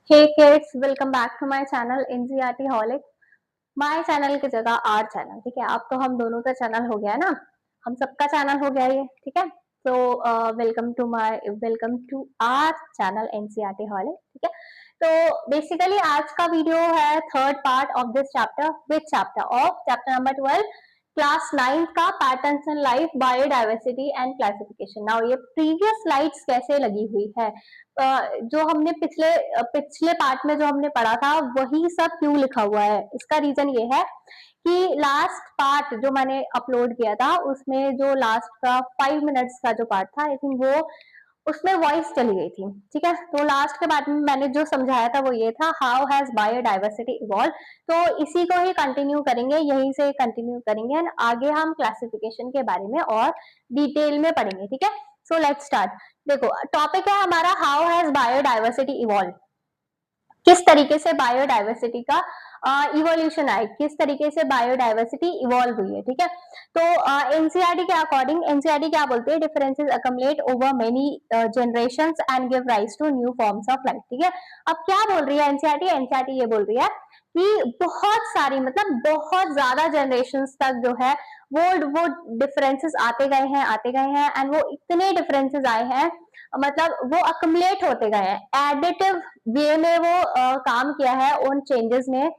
Hey kids, welcome back to my channel NCERT holic. My channel की जगह our channel, ठीक है। अब तो हम दोनों का चैनल हो गया है ना, हम सबका चैनल हो गया ये, ठीक है। तो welcome to our channel NCERT holic, ठीक है। तो बेसिकली आज का वीडियो है third part of this chapter, which chapter of chapter number 12 class 9 का patterns in life, biodiversity and classification. Now ये प्रीवियस स्लाइड्स कैसे लगी हुई है, जो हमने पिछले पार्ट में जो हमने पढ़ा था वही सब क्यों लिखा हुआ है। इसका रीजन ये है कि लास्ट पार्ट जो मैंने अपलोड किया था उसमें जो लास्ट का 5 मिनट्स का जो पार्ट था, आई थिंक वो उसमें वॉइस चली गई थी, ठीक है। तो लास्ट के बाद में मैंने जो समझाया था वो ये था, हाउ हैज बायोडाइवर्सिटी इवॉल्व। तो इसी को ही कंटिन्यू करेंगे, यहीं से कंटिन्यू करेंगे एंड आगे हम क्लासिफिकेशन के बारे में और डिटेल में पढ़ेंगे, ठीक है। So let's start. देखो, टॉपिक है हमारा हाउ हैज बायोडाइवर्सिटी इवॉल्व। किस तरीके से बायोडाइवर्सिटी का इवोल्यूशन आए, किस तरीके से बायोडाइवर्सिटी इवॉल्व हुई है, ठीक है। तो एनसीईआरटी के अकॉर्डिंग एनसीईआरटी क्या बोलते हैं, differences accumulate over many generations and give rise to new forms of life, ठीक है। अब क्या बोल रही है एनसीईआरटी, एनसीईआरटी ये बोल रही है कि बहुत सारी, मतलब बहुत ज्यादा जनरेशंस तक जो है वो डिफरेंसेस आते गए हैं एंड वो इतने डिफरेंसेस आए हैं, मतलब वो अकमलेट होते गए हैं, एडिटिव वे में वो काम किया है उन चेंजेस में।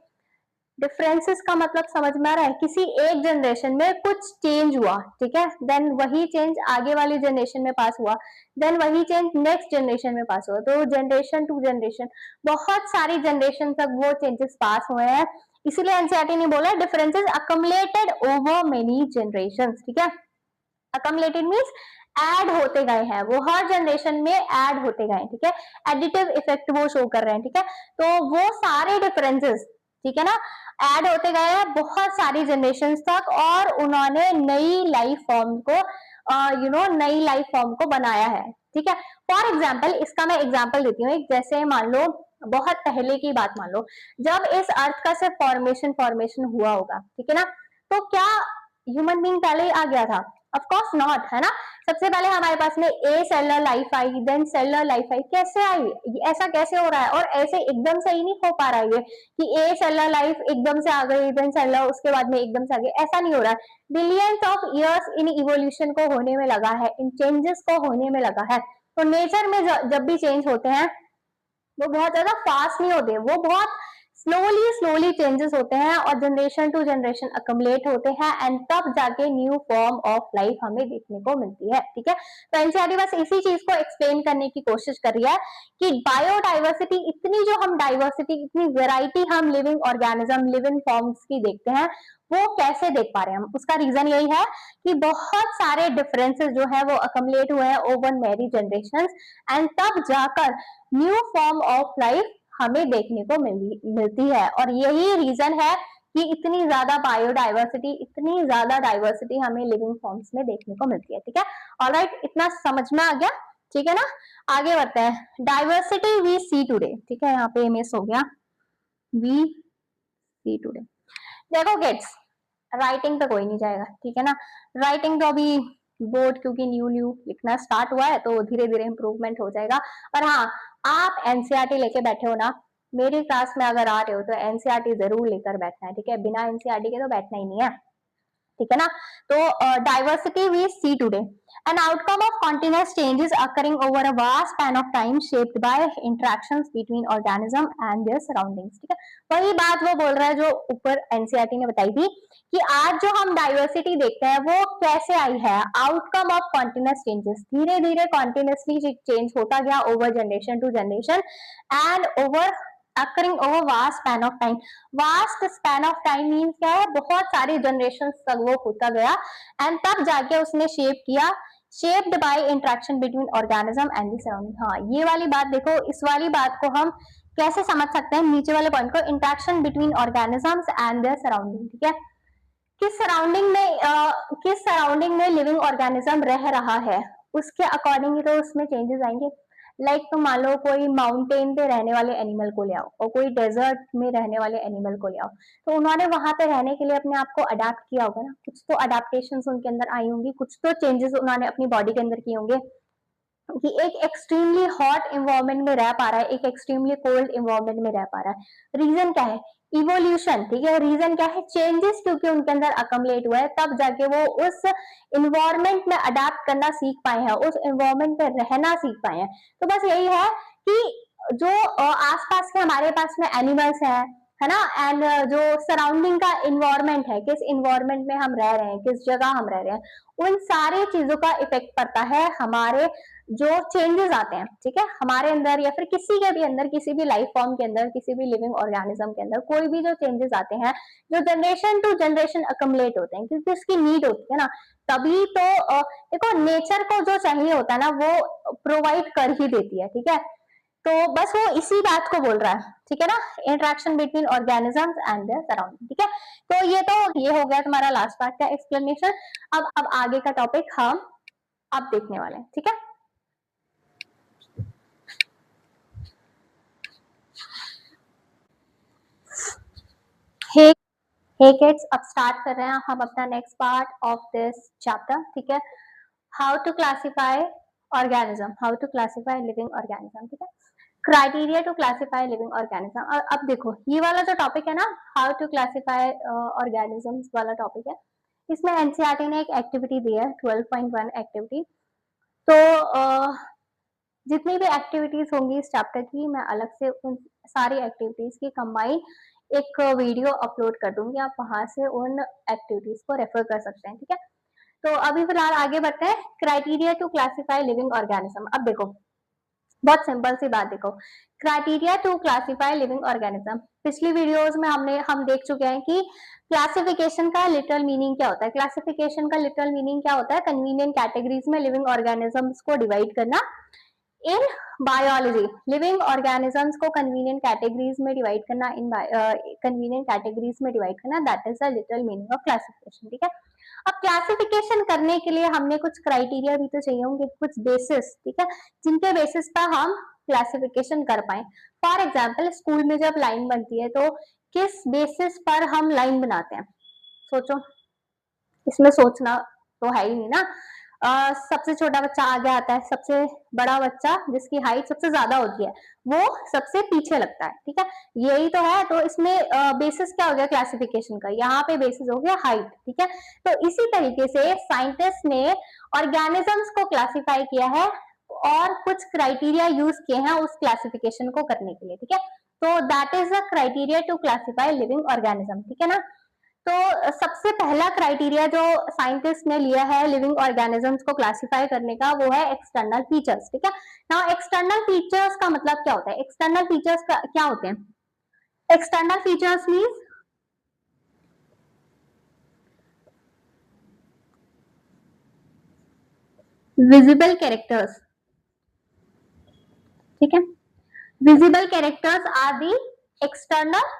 डिफरेंसेस का मतलब समझ में आ रहा है, किसी एक जनरेशन में कुछ चेंज हुआ, ठीक है, देन वही चेंज आगे वाली जनरेशन में पास हुआ, देन वही चेंज नेक्स्ट जनरेशन में पास हुआ, तो जनरेशन टू जनरेशन बहुत सारी जनरेशन तक वो चेंजेस पास हुए हैं। इसीलिए एनसीईआरटी ने बोला डिफरेंसेस अकमलेटेड ओवर मेनी जनरेशन, ठीक है। अकमलेटेड मीन्स ऐड होते गए हैं, वो हर जनरेशन में ऐड होते गए, ठीक है। एडिटिव इफेक्ट वो शो कर रहे हैं, ठीक है। तो वो सारे डिफरेंसेस, ठीक है ना, ऐड होते गए हैं बहुत सारी जनरेशन तक और उन्होंने नई लाइफ फॉर्म को नई लाइफ फॉर्म को बनाया है, ठीक है। फॉर एग्जाम्पल, इसका मैं एग्जाम्पल देती हूँ, जैसे मान लो बहुत पहले की बात मान लो, जब इस अर्थ का सिर्फ फॉर्मेशन हुआ होगा, ठीक है ना, तो क्या ह्यूमन बींग पहले ही आ गया था? ऑफ कोर्स नॉट, है ना। सबसे पहले हमारे पास में ए सेलुलर लाइफ आई, देन सेलुलर लाइफ आई। कैसे आई, ऐसा कैसे हो रहा है? और ऐसे एकदम से ही नहीं हो पा रहा है ये कि ए सेलुलर लाइफ एकदम से आ गई, देन सेलुलर उसके बाद में एकदम से आ गई, ऐसा नहीं हो रहा है। Billions of years in evolution को होने में लगा है, इन चेंजेस को होने में लगा है। तो नेचर में जब भी चेंज होते हैं वो बहुत ज्यादा फास्ट नहीं होते, वो बहुत स्लोली चेंजेस होते हैं और जनरेशन टू जनरेशन अकमलेट होते हैं एंड तब जाके न्यू फॉर्म ऑफ लाइफ हमें देखने को मिलती है, ठीक है। तो एनसीईआरटी बस इसी चीज को एक्सप्लेन करने की कोशिश कर रही है कि बायोडाइवर्सिटी, इतनी जो हम डाइवर्सिटी, इतनी वेराइटी हम लिविंग ऑर्गेनिज्म, लिविंग फॉर्म्स की देखते हैं, वो कैसे देख पा रहे हैं हम। उसका रीजन यही है कि बहुत सारे डिफरेंसेस जो है वो अकमलेट हुए हैं ओवर मैरी जनरेशन एंड तब जाकर न्यू फॉर्म ऑफ लाइफ हमें देखने को मिलती है। और यही रीजन है कि इतनी ज्यादा बायोडाइवर्सिटी, इतनी ज्यादा डाइवर्सिटी हमें लिविंग फॉर्म्स में देखने को मिलती है, ठीक है। ऑलराइट, इतना समझ में आ गया, ठीक है ना। आगे बढ़ते हैं। डाइवर्सिटी वी सी टुडे, ठीक है, यहाँ पे मिस हो गया, वी सी टुडे। देखो किड्स, राइटिंग तो कोई नहीं जाएगा, ठीक है ना। राइटिंग तो अभी बोर्ड क्योंकि न्यू लिखना स्टार्ट हुआ है तो धीरे धीरे इंप्रूवमेंट हो जाएगा। और हाँ, आप एनसीईआरटी लेके बैठे हो ना, मेरी क्लास में अगर आ रहे हो तो एनसीईआरटी जरूर लेकर बैठना है, ठीक है। बिना एनसीईआरटी के तो बैठना ही नहीं है, ठीक है ना। तो diversity we see today an outcome of continuous changes occurring over a vast span of time shaped by interactions between organism and their surroundings, ठीक है। वही बात वो बोल रहा है जो ऊपर एनसीईआरटी ने बताई थी कि आज जो हम डाइवर्सिटी देखते हैं वो कैसे आई है, आउटकम ऑफ कॉन्टिन्यूस चेंजेस, धीरे धीरे कॉन्टिन्यूसली चेंज होता गया over generation to generation and over occurring over vast span of time। vast span of time means क्या है, बहुत सारी जनरेशन तक वो होता गया एंड तब जाके उसने शेप किया, shaped by interaction between organism and the surrounding। हाँ, ये वाली बात देखो, इस वाली बात को हम कैसे समझ सकते हैं, नीचे वाले पॉइंट को, interaction between organisms and their surrounding, ठीक है। किस सराउंडिंग में लिविंग ऑर्गेनिज्म रह रहा है उसके अकॉर्डिंग ही तो उसमें चेंजेस आएंगे। लाइक तुम मान लो कोई माउंटेन पे रहने वाले एनिमल को ले आओ और कोई डेजर्ट में रहने वाले एनिमल को ले आओ, तो उन्होंने वहां पे रहने के लिए अपने आप को अडेप्ट किया होगा ना, कुछ तो अडेप्टेशन उनके अंदर आई होंगी, कुछ तो चेंजेस उन्होंने अपनी बॉडी के अंदर किए होंगे। कि एक एक्सट्रीमली हॉट इन्वायरमेंट में रह पा रहा है, एक एक्सट्रीमली कोल्ड इन्वायरमेंट में रह पा रहा है। रीजन क्या है? इवोल्यूशन, ठीक है। रीजन क्या है? चेंजेस क्योंकि उनके अंदर अकमलेट हुआ है, तब जाके वो उस इन्वायरमेंट में अडेप्ट करना सीख पाए हैं, उस इन्वायरमेंट में रहना सीख पाए हैं। तो बस यही है कि जो आसपास के हमारे पास में एनिमल्स है ना, एंड जो सराउंडिंग का इन्वायरमेंट है, किस इन्वायरमेंट में हम रह रहे हैं, किस जगह हम रह रहे हैं, उन सारी चीजों का इफेक्ट पड़ता है हमारे जो चेंजेस आते हैं, ठीक है, हमारे अंदर या फिर किसी के भी अंदर, किसी भी लाइफ फॉर्म के अंदर, किसी भी लिविंग ऑर्गेनिज्म के अंदर कोई भी जो चेंजेस आते हैं, जो जनरेशन टू जनरेशन अकमलेट होते हैं, क्योंकि उसकी नीड होती है ना, तभी तो देखो नेचर को जो चाहिए होता है ना वो प्रोवाइड कर ही देती है, ठीक है। तो बस वो इसी बात को बोल रहा है, ठीक है ना, interaction between organisms and their surrounding, ठीक है। तो ये हो गया तुम्हारा लास्ट पार्ट का एक्सप्लेनेशन। अब आगे का टॉपिक हम अब देखने वाले हैं, ठीक है। हे किड्स, अब स्टार्ट कर रहे हैं हम अपना next part of this chapter, ठीक है। How to classify organism, how to classify living organism, ठीक है। Criteria to classify living organism. और अब देखो ये वाला जो टॉपिक है ना, हाउ टू क्लासिफाई ऑर्गेनिजम्स वाला टॉपिक है, इसमें एनसीईआरटी ने एक एक्टिविटी दी है 12.1 एक्टिविटी। तो जितनी भी एक्टिविटीज होंगी इस चैप्टर की, मैं अलग से उन सारी एक्टिविटीज की कंबाइन एक वीडियो अपलोड कर दूंगी, आप वहां से उन एक्टिविटीज को रेफर कर सकते हैं, ठीक है। तो अभी फिलहाल आगे बढ़ते हैं, criteria to classify living organism. अब देखो बहुत सिंपल सी बात, देखो criteria to classify living organism, पिछली वीडियोस में हम देख चुके हैं कि क्लासिफिकेशन का लिटरल मीनिंग क्या होता है। क्लासिफिकेशन का लिटरल मीनिंग क्या होता है? कन्वीनियंट कैटेगरीज में लिविंग ऑर्गेनिजम्स को डिवाइड करना। इन बायोलॉजी लिविंग ऑर्गेनिजम्स को कन्वीनियंट कैटेगरीज में डिवाइड करना, इन कन्वीनियंट कैटेगरीज में डिवाइड करना, that is the literal meaning of classification, ठीक है। अब क्लासिफिकेशन करने के लिए हमने कुछ क्राइटेरिया भी तो चाहिए होंगे, कुछ बेसिस, ठीक है, जिनके बेसिस पर हम क्लासिफिकेशन कर पाए। फॉर एग्जाम्पल स्कूल में जब लाइन बनती है तो किस बेसिस पर हम लाइन बनाते हैं? सोचो, इसमें सोचना तो है ही नहीं ना। सबसे छोटा बच्चा आगे आता है, सबसे बड़ा बच्चा जिसकी हाइट सबसे ज्यादा होती है वो सबसे पीछे लगता है, ठीक है, यही तो है। तो इसमें बेसिस क्या हो गया क्लासिफिकेशन का? यहाँ पे बेसिस हो गया हाइट, ठीक है। तो इसी तरीके से साइंटिस्ट ने ऑर्गेनिजम्स को क्लासिफाई किया है और कुछ क्राइटेरिया यूज किए हैं उस क्लासिफिकेशन को करने के लिए, ठीक है। तो that is the criteria to classify living organism, ठीक है ना। तो सबसे पहला क्राइटेरिया जो साइंटिस्ट ने लिया है लिविंग ऑर्गेनिजम्स को क्लासिफाई करने का, वो है एक्सटर्नल फीचर्स, ठीक है। नाउ एक्सटर्नल फीचर्स का मतलब क्या होता है? एक्सटर्नल फीचर्स क्या होते हैं? External features means visible characters, ठीक है। Visible characters are the external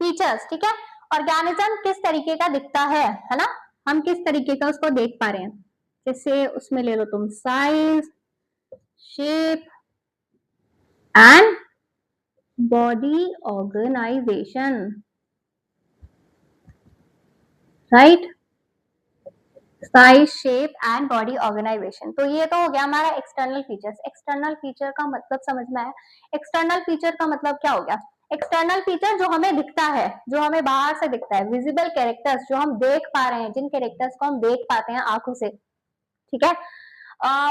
features, ठीक है। ऑर्गेनिज्म किस तरीके का दिखता है ना, हम किस तरीके का उसको देख पा रहे हैं। जैसे उसमें ले लो तुम size, shape and body organization, right, size, shape and body organization. तो ये तो हो गया हमारा एक्सटर्नल फीचर्स। एक्सटर्नल फीचर का मतलब समझ में आया? एक्सटर्नल फीचर का मतलब क्या हो गया? एक्सटर्नल फीचर जो हमें दिखता है, जो हमें बाहर से दिखता है, विजिबल कैरेक्टर्स जो हम देख पा रहे हैं, जिन कैरेक्टर्स को हम देख पाते हैं आंखों से, ठीक है,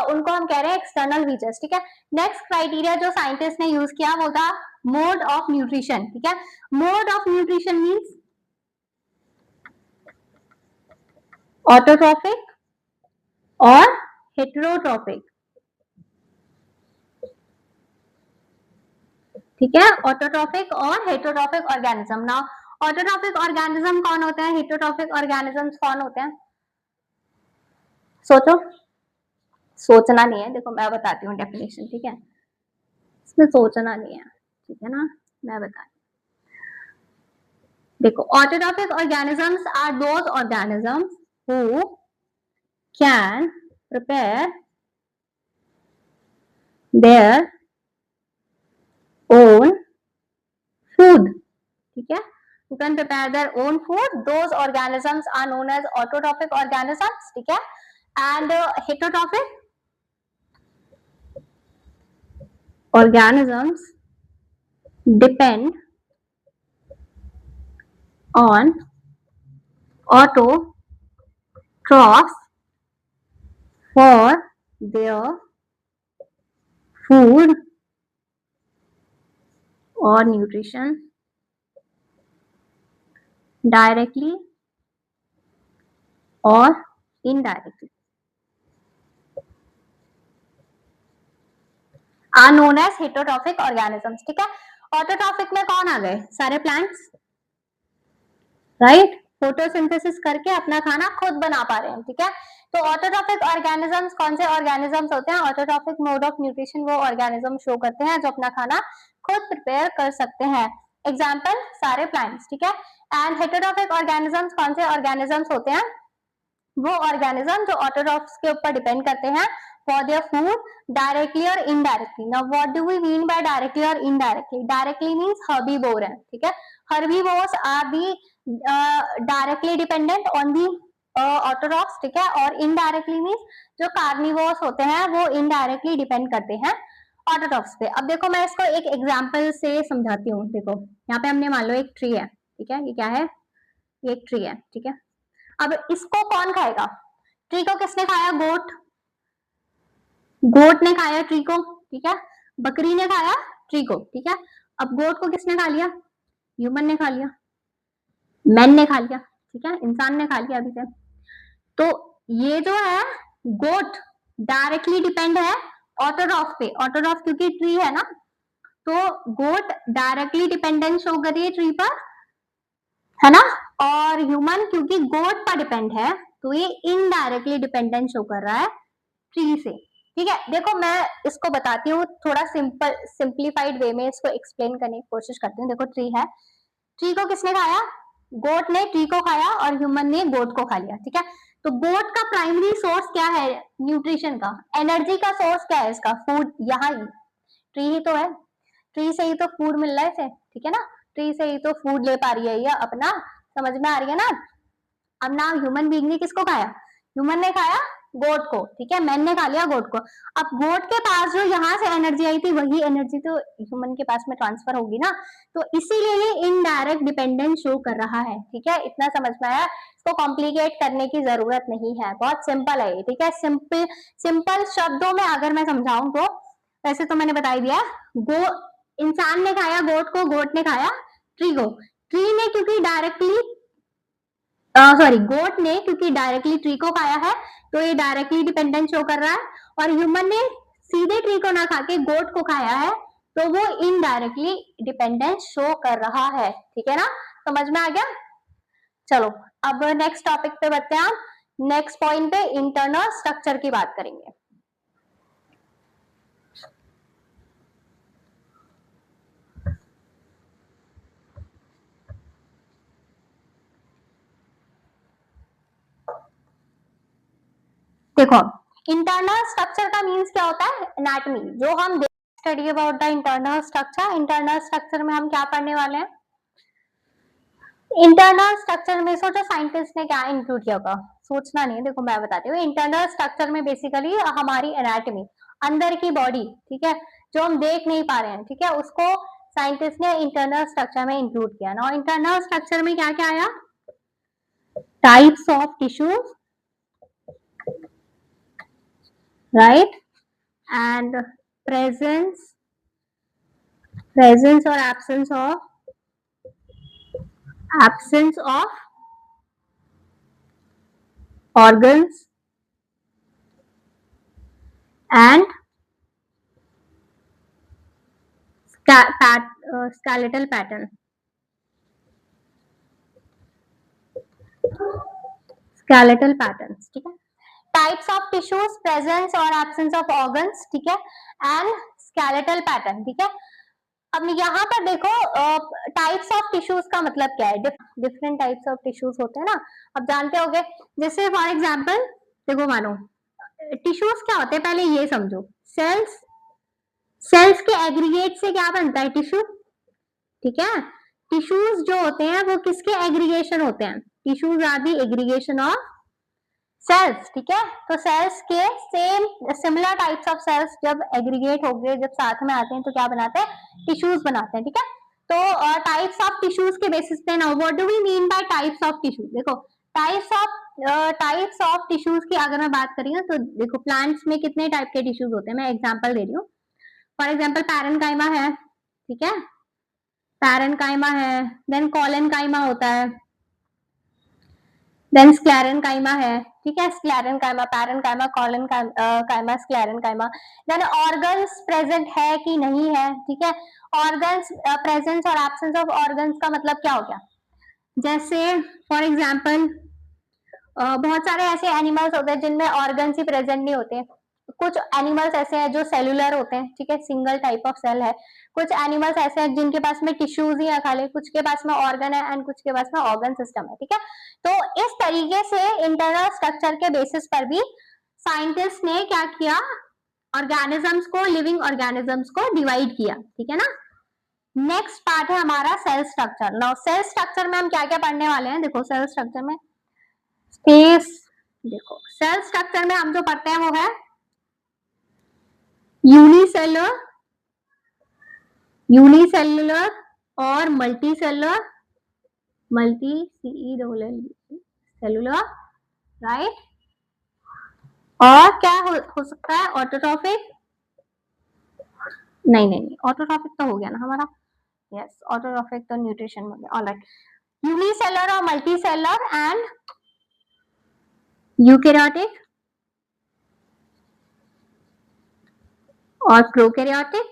उनको हम कह रहे हैं एक्सटर्नल फीचर्स, ठीक है। नेक्स्ट क्राइटेरिया जो साइंटिस्ट ने यूज किया वो था मोड ऑफ न्यूट्रिशन, ठीक है। Mode of nutrition means autotrophic और हेटेरोट्रॉफिक, ठीक है, ऑटोट्रॉफिक और heterotrophic organism. Now autotrophic organism कौन होते हैं, हेटेरोट्रॉफिक ऑर्गेनिजम्स कौन होते हैं? सोचो, सोचना नहीं है, देखो मैं बताती हूँ डेफिनेशन, ठीक है, इसमें सोचना नहीं है, ठीक है ना, मैं बताती हूँ। देखो autotrophic organisms are those organisms who can prepare their own food, ठीक है, who can prepare their own food, those organisms are known as autotrophic organisms, ठीक है। And heterotrophic organisms depend on autotrophs for their food or nutrition directly or indirectly are known as heterotrophic organisms. ठीक है, autotrophic में कौन आ गए? सारे plants, right, photosynthesis करके अपना खाना खुद बना पा रहे हैं. ठीक है, तो ऑटोट्रॉफिक ऑर्गेनिजम्स कौन से ऑर्गेनिजम्स होते हैं? ऑटोट्रॉफिक मोड ऑफ न्यूट्रिशन वो ऑर्गेनिज्म शो करते हैं जो अपना खाना खुद प्रिपेयर कर सकते हैं. एग्जाम्पल सारे प्लांट्स. ठीक है, एंड हेटेरोट्रॉफिक ऑर्गेनिजम्स कौन से ऑर्गेनिजम्स होते हैं? वो ऑर्गेनिज्म जो ऑटोट्रॉफ्स के ऊपर डिपेंड करते हैं फॉर देयर फूड डायरेक्टली और indirectly. Now what do we mean by directly और इनडायरेक्टली? डायरेक्टली मींस हर्बीवोर है. ठीक है, herbivores are the directly dependent on the autotrophs. ठीक है, और इनडायरेक्टली मींस जो कार्निवोर्स होते हैं वो इनडायरेक्टली डिपेंड करते हैं ऑटोट्रॉफ्स पे. अब देखो मैं इसको एक एग्जांपल से समझाती हूँ. देखो यहाँ पे हमने मान लो एक ट्री है. ठीक है, ये क्या है? ये एक ट्री है. ठीक है, अब इसको कौन खाएगा? ट्री को किसने खाया? गोट. गोट ने खाया ट्री को. ठीक है, बकरी ने खाया ट्री को. ठीक है, अब गोट को किसने खा लिया? ह्यूमन ने खा लिया, मैन ने खा लिया. ठीक है, इंसान ने खा लिया अभी से. तो ये जो है गोट डायरेक्टली डिपेंड है ऑटोट्रॉफ पे. ऑटोट्रॉफ क्योंकि ट्री है ना, तो गोट डायरेक्टली डिपेंडेंस शो कर रही है ट्री पर, है ना. और ह्यूमन क्योंकि गोट पर डिपेंड है तो ये इनडायरेक्टली डिपेंडेंट शो कर रहा है ट्री से. ठीक है, देखो मैं इसको बताती हूँ थोड़ा सिंप्लीफाइड वे में इसको एक्सप्लेन करने की कोशिश करती हूँ. देखो ट्री है, ट्री को किसने खाया? गोट ने ट्री को खाया और ह्यूमन ने गोट को खा लिया. ठीक है, तो गोट का प्राइमरी सोर्स क्या है न्यूट्रिशन का? एनर्जी का सोर्स क्या है इसका? फूड. यहाँ ही ट्री ही तो है, ट्री से ही तो फूड मिल रहा है इसे. ठीक है ना, ट्री से ही तो फूड ले पा रही है ये अपना. समझ में आ रही है ना? अब ना ह्यूमन बीइंग ने किसको खाया? ह्यूमन ने खाया गोट को. ठीक है, मैन ने खा लिया गोट को. अब गोट के पास जो यहाँ से एनर्जी आई थी वही एनर्जी तो ह्यूमन के पास में ट्रांसफर होगी ना, तो इसीलिए ये इनडायरेक्ट डिपेंडेंस शो कर रहा है. ठीक है, इतना समझ में आया? इसको कॉम्प्लिकेट करने की जरूरत नहीं है, बहुत सिंपल है. ठीक है, सिंपल शब्दों में अगर मैं समझाऊं तो वैसे तो मैंने बता दिया. गो इंसान ने खाया गोट को, गोट ने खाया ट्री को. ट्री ने क्योंकि डायरेक्टली गोट ने क्योंकि डायरेक्टली ट्री को खाया है तो ये डायरेक्टली डिपेंडेंट शो कर रहा है. और ह्यूमन ने सीधे ट्री को ना खा के गोट को खाया है तो वो इनडायरेक्टली डिपेंडेंस शो कर रहा है. ठीक है ना, समझ में आ गया? चलो अब नेक्स्ट टॉपिक पे बढ़ते हैं. नेक्स्ट पॉइंट पे इंटरनल स्ट्रक्चर की बात करेंगे. देखो इंटरनल स्ट्रक्चर का मीन्स क्या होता है? एनाटॉमी. जो हम study about the internal structure. Internal structure में हम क्या पढ़ने वाले हैं? इंटरनल स्ट्रक्चर में सोचो साइंटिस्ट ने क्या इंक्लूड किया होगा, सोचना नहीं है. देखो मैं बताती हूँ. इंटरनल स्ट्रक्चर में बेसिकली हमारी एनाटॉमी, अंदर की बॉडी. ठीक है, जो हम देख नहीं पा रहे हैं. ठीक है, उसको साइंटिस्ट ने इंटरनल स्ट्रक्चर में इंक्लूड किया ना. इंटरनल स्ट्रक्चर में क्या क्या आया? Types of tissues, right, and presence or absence of organs and skeletal pattern. Skeletal patterns. ठीक है, टाइप्स ऑफ टिश्यूज, प्रेजेंस और एब्सेंस ऑफ ऑर्गन्स. ठीक है, एंड स्केलेटल पैटर्न. ठीक है, अब यहाँ पर देखो टाइप्स ऑफ टिश्यूज का मतलब क्या है? डिफरेंट टाइप्स ऑफ टिश्यूज होते हैं ना, अब जानते होगे. जैसे फॉर एग्जांपल देखो मानो टिश्यूज क्या होते हैं पहले ये समझो. सेल्स, सेल्स के एग्रीगेट से क्या बनता है? टिश्यू. ठीक है, टिश्यूज जो होते हैं वो किसके एग्रीगेशन होते हैं? Tissues are the aggregation of cells, ठीक है। तो सेल्स के same similar types of cells जब एग्रीगेट हो गए, जब साथ में आते हैं तो क्या बनाते हैं, टिश्यूज बनाते हैं, ठीक है। तो टाइप्स ऑफ टिश्यूज के बेसिस पे ना, what do we mean by types of tissue, देखो टाइप्स ऑफ टिश्यूज की अगर मैं बात करी हूँ तो देखो प्लांट्स में कितने टाइप के टिश्यूज होते हैं, मैं एग्जांपल दे रही हूँ। फॉर एग्जांपल पैरेनकाइमा है, ठीक है, पैरेनकाइमा है, देन कॉलेनकाइमा होता है, देन स्क्लेरेनकाइमा है, ठीक है, sclerenchyma, parenchyma, collenchyma, sclerenchyma. Then organs present है कि नहीं है, ठीक है। ऑर्गन्स प्रेजेंस और एब्सेंस ऑफ ऑर्गन्स का मतलब क्या हो गया, जैसे फॉर एग्जांपल बहुत सारे ऐसे एनिमल्स होते हैं जिनमें ऑर्गन्स ही प्रेजेंट नहीं होते। कुछ एनिमल्स ऐसे हैं जो सेलुलर होते हैं, ठीक है, सिंगल टाइप ऑफ सेल है। कुछ एनिमल्स ऐसे हैं जिनके पास में टिश्यूज ही है खाली, कुछ के पास में ऑर्गन है एंड कुछ के पास में ऑर्गन सिस्टम है, ठीक है। तो इस तरीके से इंटरनल स्ट्रक्चर के बेसिस पर भी साइंटिस्ट ने क्या किया, ऑर्गेनिजम्स को, लिविंग ऑर्गेनिजम्स को डिवाइड किया, ठीक है ना। नेक्स्ट पार्ट है हमारा सेल स्ट्रक्चर। नाउ सेल स्ट्रक्चर में हम क्या क्या पढ़ने वाले हैं, देखो सेल स्ट्रक्चर में स्पेस, देखो सेल स्ट्रक्चर में हम जो पढ़ते हैं वो है यूनिसेलुलर, यूनिसेलुलर और मल्टीसेलुलर, मल्टी सेलुलर, राइट। और क्या हो सकता है, ऑटोट्रॉफिक, नहीं ऑटोट्रॉफिक तो हो गया ना हमारा, यस ऑटोट्रॉफिक तो न्यूट्रिशन में गया, ऑलराइट। यूनिसेलुलर और मल्टीसेलुलर एंड यूकैरियोटिक और प्रोकैरियोटिक,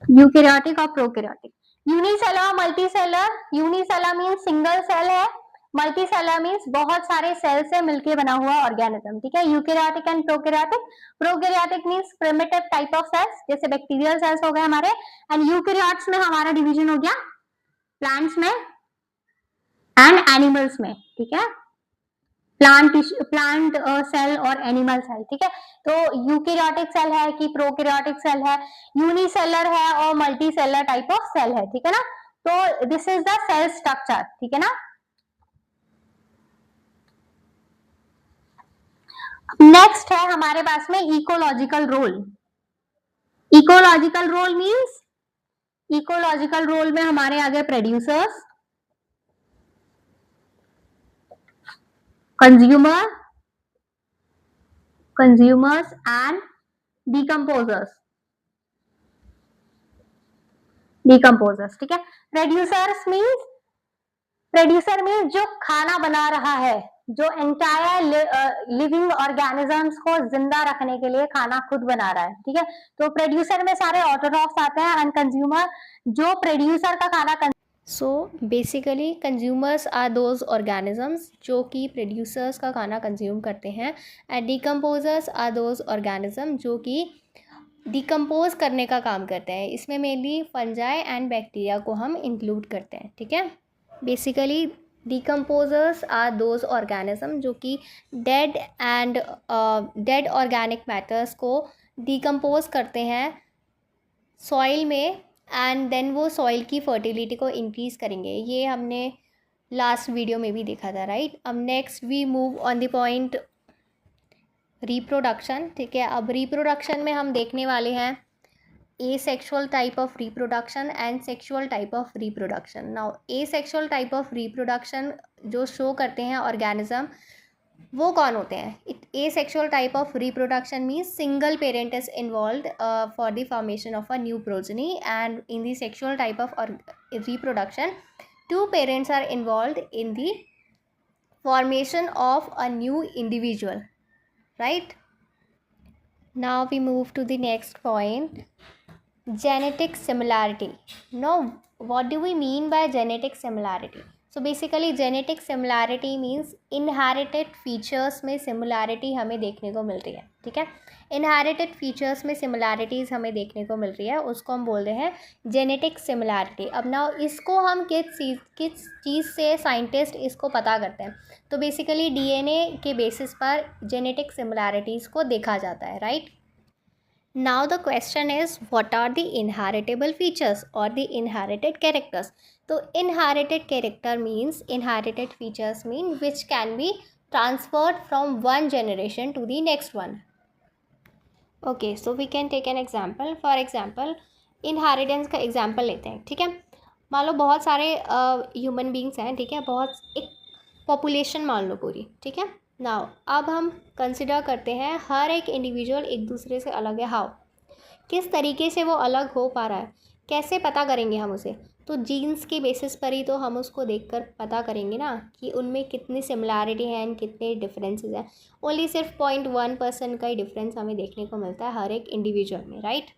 यूकैरियोटिक और prokaryotic. Unicellular multicellular, unicellular means single cell है, मल्टीसेलुलर मींस बहुत सारे सेल से मिलके बना हुआ ऑर्गेनिज्म, ठीक है। Eukaryotic and prokaryotic, prokaryotic means primitive type of cells जैसे बैक्टीरियल सेल्स हो गए हमारे, एंड यूकैरियोट्स में हमारा डिवीजन हो गया प्लांट्स में एंड एनिमल्स में, ठीक है, प्लांट सेल और एनिमल सेल, ठीक है। तो यूकैरियोटिक सेल है कि प्रोकैरियोटिक सेल है, यूनिसेलर है और मल्टीसेलर टाइप ऑफ सेल है, ठीक है ना। तो this is the cell structure, ठीक है ना। नेक्स्ट है हमारे पास में ecological role. Ecological role means, ecological role में हमारे आगे प्रोड्यूसर्स, कंज्यूमर्स एंड डिकम्पोजर्स, ठीक है। प्रोड्यूसर मीन्स जो खाना बना रहा है, जो एंटायर लिविंग ऑर्गेनिजम्स को जिंदा रखने के लिए खाना खुद बना रहा है, ठीक है। तो प्रोड्यूसर में सारे ऑटोट्रॉफ्स आते हैं एंड कंज्यूमर जो प्रोड्यूसर का खाना so basically consumers are those organisms जो कि प्रोड्यूसर्स का खाना कंज्यूम करते हैं, and decomposers are those organism जो कि डिकम्पोज करने का काम करते हैं। इसमें मेनली फंजाई एंड बैक्टीरिया को हम इंक्लूड करते हैं, ठीक है। Basically decomposers are those organism जो कि डेड ऑर्गेनिक मैटर्स को डिकम्पोज करते हैं सॉइल में, एंड देन वो सॉइल की फर्टिलिटी को इंक्रीज़ करेंगे। ये हमने लास्ट वीडियो में भी देखा था, राइट। अब next we move on the point reproduction, ठीक है। अब रिप्रोडक्शन में हम देखने वाले हैं asexual type of reproduction and sexual type of reproduction. Now asexual type of reproduction जो शो करते हैं ऑर्गेनिज्म, वो कौन होते हैं। Asexual type of reproduction means single parent is involve for the formation of a new progeny, and in the sexual type of reproduction two parents are involve in the formation of a new individual, right? Now we move to the next point, genetic similarity. Now what do we mean by genetic similarity? So basically genetic similarity means inherited features में similarity हमें देखने को मिल रही है, ठीक है। Inherited features में similarities हमें देखने को मिल रही है, उसको हम बोल रहे हैं जेनेटिक सिमिलैरिटी। अब ना इसको हम किस चीज़ से साइंटिस्ट इसको पता करते हैं, तो बेसिकली डीएनए के बेसिस पर जेनेटिक सिमिलैरिटीज़ को देखा जाता है, right. Now the question is, what are the inheritable features or the inherited characters? तो inherited character means, inherited features mean which can be transferred from one generation to the next one. Okay, so we can take an example. For example, inheritance का example लेते हैं, ठीक है. मान लो बहुत सारे human beings हैं, ठीक है, बहुत एक पॉपुलेशन मान लो पूरी, ठीक है. नाउ अब हम कंसिडर करते हैं हर एक इंडिविजुअल एक दूसरे से अलग है. हाउ, किस तरीके से वो अलग हो पा रहा है, कैसे पता करेंगे हम उसे? तो जीन्स के बेसिस पर ही तो हम उसको देखकर पता करेंगे ना कि उनमें कितनी सिमिलैरिटी है एंड कितने डिफरेंसेस हैं. ओनली सिर्फ 0.1% का ही डिफरेंस हमें देखने को मिलता है हर एक इंडिविजुअल में, right.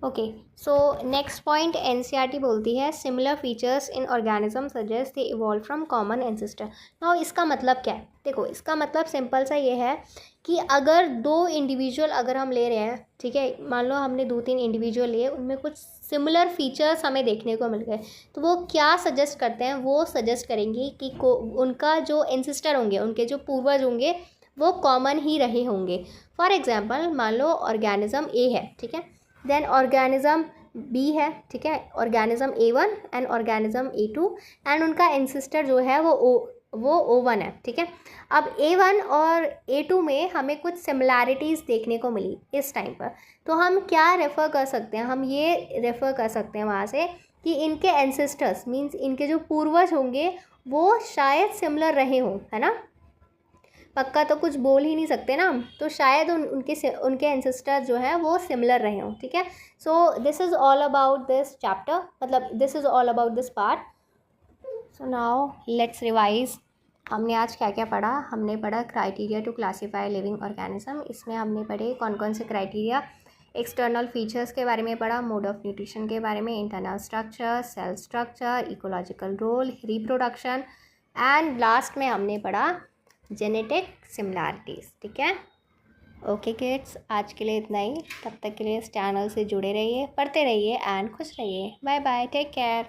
Okay, so next point NCERT बोलती है similar features in organism suggest they evolve from common ancestor. Now इसका मतलब क्या है? देखो, इसका मतलब सिंपल सा ये है कि अगर दो इंडिविजुअल अगर हम ले रहे हैं, ठीक है, मान लो हमने 2-3 इंडिविजुअल लिए, उनमें कुछ सिमिलर फीचर्स हमें देखने को मिल गए, तो वो क्या सजेस्ट करते हैं? वो सजेस्ट करेंगे कि उनका जो एंसेस्टर होंगे, उनके जो पूर्वज होंगे, वो कॉमन ही रहे होंगे. फॉर एग्जाम्पल, मान लो ऑर्गेनिज्म ए है, ठीक है, देन ऑर्गेनिज्म बी है, ठीक है, organism A1 and organism A2 and उनका एंसेस्टर जो है वो O1 है, ठीक है. अब A1 और A2 में हमें कुछ सिमिलैरिटीज़ देखने को मिली इस टाइम पर, तो हम क्या रेफ़र कर सकते हैं? हम ये रेफ़र कर सकते हैं वहाँ से कि इनके एंसेस्टर्स मीन्स इनके जो पूर्वज होंगे वो शायद सिमिलर रहे हों, है ना. पक्का तो कुछ बोल ही नहीं सकते ना हम, तो शायद उनके एंसेस्टर जो है वो सिमिलर रहे हों, ठीक है. So this is all about this chapter, मतलब this is all about this part. So now let's revise. हमने आज क्या क्या पढ़ा? हमने पढ़ा criteria to classify living organism. इसमें हमने पढ़े कौन कौन से क्राइटेरिया. एक्सटर्नल फीचर्स के बारे में पढ़ा, मोड ऑफ न्यूट्रिशन के बारे में, internal structure, cell structure, ecological role, reproduction and last में हमने पढ़ा जेनेटिक सिमिलैरिटीज़, ठीक है. ओके किड्स, आज के लिए इतना ही. तब तक के लिए इस चैनल से जुड़े रहिए, पढ़ते रहिए एंड खुश रहिए. Bye bye, take care.